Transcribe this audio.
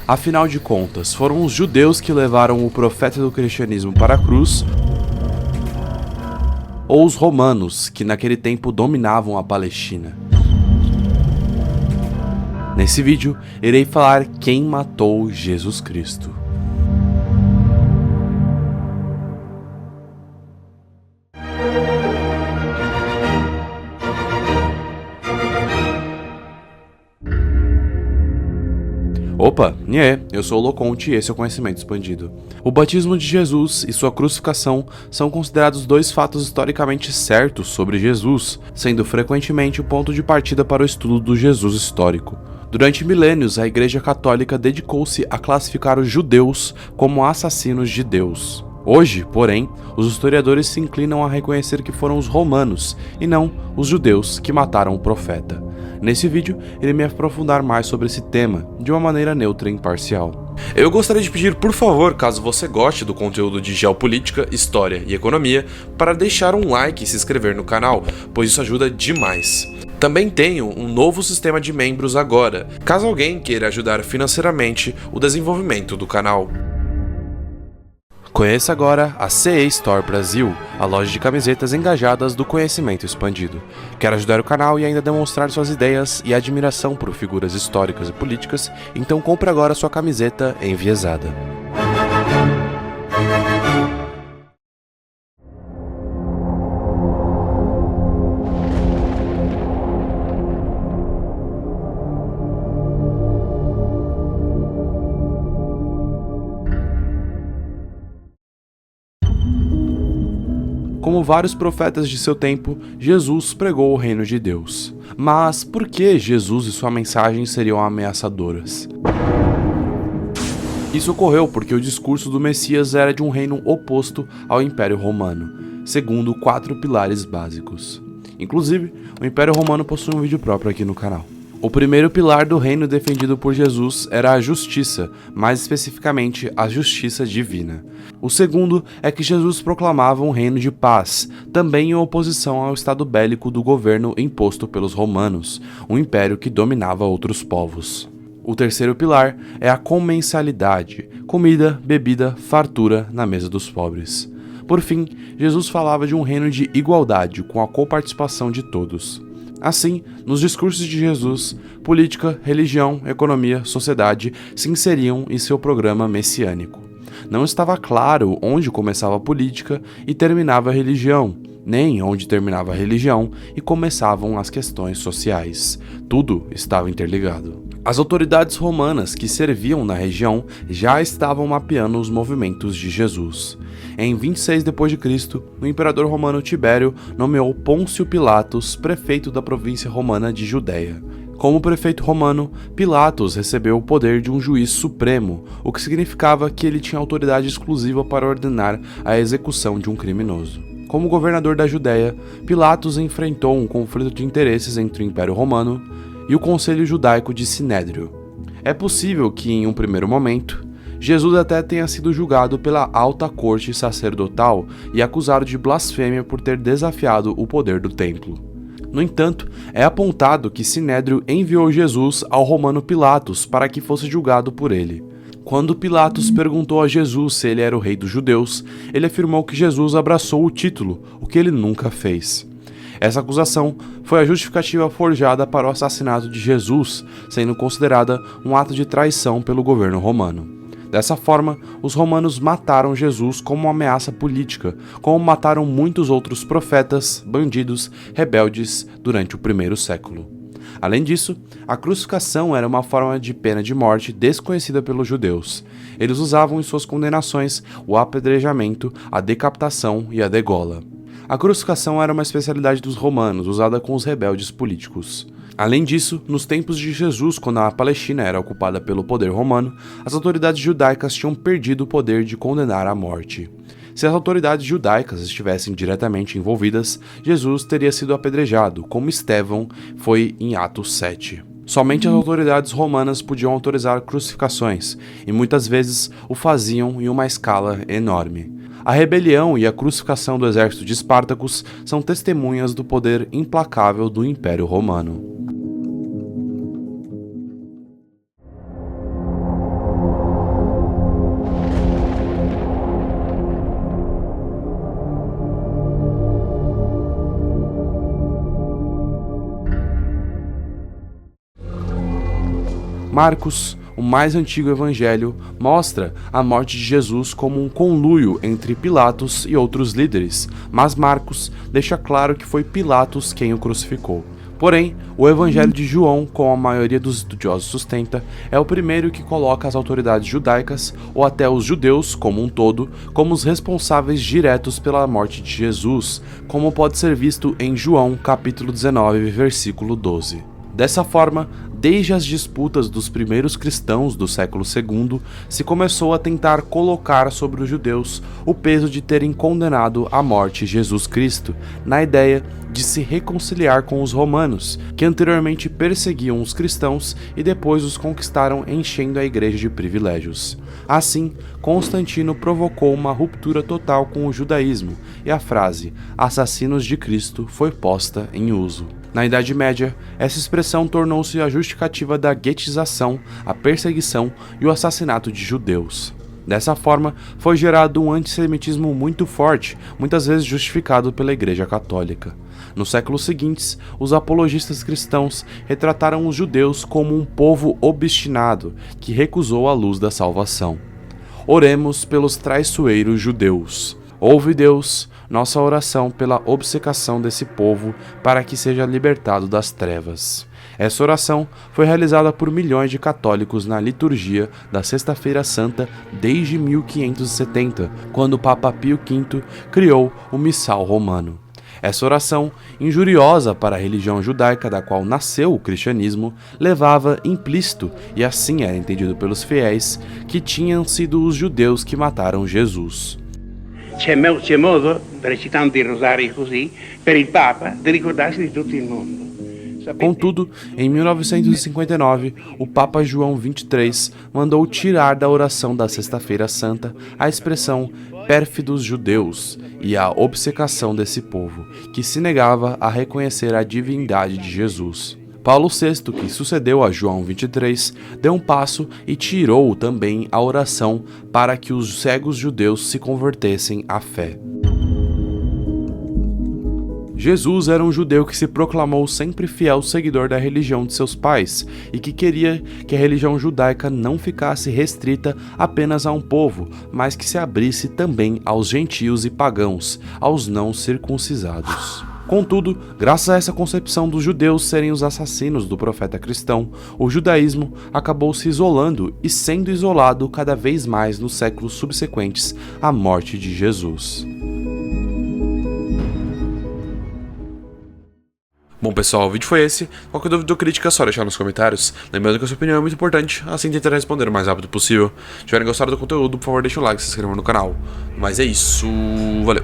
Afinal de contas, foram os judeus que levaram o profeta do cristianismo para a cruz, ou os romanos, que naquele tempo dominavam a Palestina? Nesse vídeo, irei falar quem matou Jesus Cristo. Opa, eu sou o Loconte e esse é o Conhecimento Expandido. O batismo de Jesus e sua crucificação são considerados dois fatos historicamente certos sobre Jesus, sendo frequentemente o ponto de partida para o estudo do Jesus histórico. Durante milênios, a Igreja Católica dedicou-se a classificar os judeus como assassinos de Deus. Hoje, porém, os historiadores se inclinam a reconhecer que foram os romanos, e não os judeus, que mataram o profeta. Nesse vídeo, irei me aprofundar mais sobre esse tema, de uma maneira neutra e imparcial. Eu gostaria de pedir, por favor, caso você goste do conteúdo de geopolítica, história e economia, para deixar um like e se inscrever no canal, pois isso ajuda demais. Também tenho um novo sistema de membros agora, caso alguém queira ajudar financeiramente o desenvolvimento do canal. Conheça agora a CE Store Brasil, a loja de camisetas engajadas do Conhecimento Expandido. Quer ajudar o canal e ainda demonstrar suas ideias e admiração por figuras históricas e políticas? Então compre agora sua camiseta enviesada. Como vários profetas de seu tempo, Jesus pregou o reino de Deus. Mas por que Jesus e sua mensagem seriam ameaçadoras? Isso ocorreu porque o discurso do Messias era de um reino oposto ao Império Romano, segundo 4 pilares básicos. Inclusive, o Império Romano possui um vídeo próprio aqui no canal. O primeiro pilar do reino defendido por Jesus era a justiça, mais especificamente a justiça divina. O segundo é que Jesus proclamava um reino de paz, também em oposição ao estado bélico do governo imposto pelos romanos, um império que dominava outros povos. O terceiro pilar é a comensalidade, comida, bebida, fartura na mesa dos pobres. Por fim, Jesus falava de um reino de igualdade com a coparticipação de todos. Assim, nos discursos de Jesus, política, religião, economia, sociedade se inseriam em seu programa messiânico. Não estava claro onde começava a política e terminava a religião, nem onde terminava a religião e começavam as questões sociais. Tudo estava interligado. As autoridades romanas que serviam na região já estavam mapeando os movimentos de Jesus. Em 26 d.C., o imperador romano Tibério nomeou Pôncio Pilatos prefeito da província romana de Judéia. Como prefeito romano, Pilatos recebeu o poder de um juiz supremo, o que significava que ele tinha autoridade exclusiva para ordenar a execução de um criminoso. Como governador da Judéia, Pilatos enfrentou um conflito de interesses entre o Império Romano e o Conselho Judaico de Sinédrio. É possível que, em um primeiro momento, Jesus até tenha sido julgado pela alta corte sacerdotal e acusado de blasfêmia por ter desafiado o poder do templo. No entanto, é apontado que Sinédrio enviou Jesus ao romano Pilatos para que fosse julgado por ele. Quando Pilatos perguntou a Jesus se ele era o rei dos judeus, ele afirmou que Jesus abraçou o título, o que ele nunca fez. Essa acusação foi a justificativa forjada para o assassinato de Jesus, sendo considerada um ato de traição pelo governo romano. Dessa forma, os romanos mataram Jesus como uma ameaça política, como mataram muitos outros profetas, bandidos, rebeldes durante o primeiro século. Além disso, a crucificação era uma forma de pena de morte desconhecida pelos judeus. Eles usavam em suas condenações o apedrejamento, a decapitação e a degola. A crucificação era uma especialidade dos romanos, usada com os rebeldes políticos. Além disso, nos tempos de Jesus, quando a Palestina era ocupada pelo poder romano, as autoridades judaicas tinham perdido o poder de condenar à morte. Se as autoridades judaicas estivessem diretamente envolvidas, Jesus teria sido apedrejado, como Estevão foi em Atos 7. Somente as autoridades romanas podiam autorizar crucificações, e muitas vezes o faziam em uma escala enorme. A rebelião e a crucificação do exército de Espartacus são testemunhas do poder implacável do Império Romano. Marcos, o mais antigo evangelho, mostra a morte de Jesus como um conluio entre Pilatos e outros líderes, mas Marcos deixa claro que foi Pilatos quem o crucificou. Porém, o Evangelho de João, como a maioria dos estudiosos sustenta, é o primeiro que coloca as autoridades judaicas, ou até os judeus como um todo, como os responsáveis diretos pela morte de Jesus, como pode ser visto em João capítulo 19, versículo 12. Dessa forma, desde as disputas dos primeiros cristãos do século II, se começou a tentar colocar sobre os judeus o peso de terem condenado à morte Jesus Cristo, na ideia de se reconciliar com os romanos, que anteriormente perseguiam os cristãos e depois os conquistaram enchendo a igreja de privilégios. Assim, Constantino provocou uma ruptura total com o judaísmo, e a frase "assassinos de Cristo" foi posta em uso. Na Idade Média, essa expressão tornou-se a justificativa da guetização, a perseguição e o assassinato de judeus. Dessa forma, foi gerado um antissemitismo muito forte, muitas vezes justificado pela Igreja Católica. Nos séculos seguintes, os apologistas cristãos retrataram os judeus como um povo obstinado, que recusou a luz da salvação. Oremos pelos traiçoeiros judeus. Ouve, Deus, nossa oração pela obcecação desse povo para que seja libertado das trevas. Essa oração foi realizada por milhões de católicos na liturgia da Sexta-feira Santa desde 1570, quando o Papa Pio V criou o Missal Romano. Essa oração, injuriosa para a religião judaica da qual nasceu o cristianismo, levava implícito, e assim era entendido pelos fiéis, que tinham sido os judeus que mataram Jesus. C'è modo, recitando i rosari così, per il Papa di ricordarsi di tutto il mondo. Contudo, em 1959, o Papa João XXIII mandou tirar da oração da Sexta-feira Santa a expressão pérfidos judeus e a obcecação desse povo, que se negava a reconhecer a divindade de Jesus. Paulo VI, que sucedeu a João XXIII, deu um passo e tirou também a oração para que os cegos judeus se convertessem à fé. Jesus era um judeu que se proclamou sempre fiel seguidor da religião de seus pais e que queria que a religião judaica não ficasse restrita apenas a um povo, mas que se abrisse também aos gentios e pagãos, aos não circuncisados. Contudo, graças a essa concepção dos judeus serem os assassinos do profeta cristão, o judaísmo acabou se isolando e sendo isolado cada vez mais nos séculos subsequentes à morte de Jesus. Bom pessoal, o vídeo foi esse. Qualquer dúvida ou crítica é só deixar nos comentários. Lembrando que a sua opinião é muito importante, assim tentarei responder o mais rápido possível. Se tiverem gostado do conteúdo, por favor deixa o like e se inscreva no canal. Mas é isso, valeu!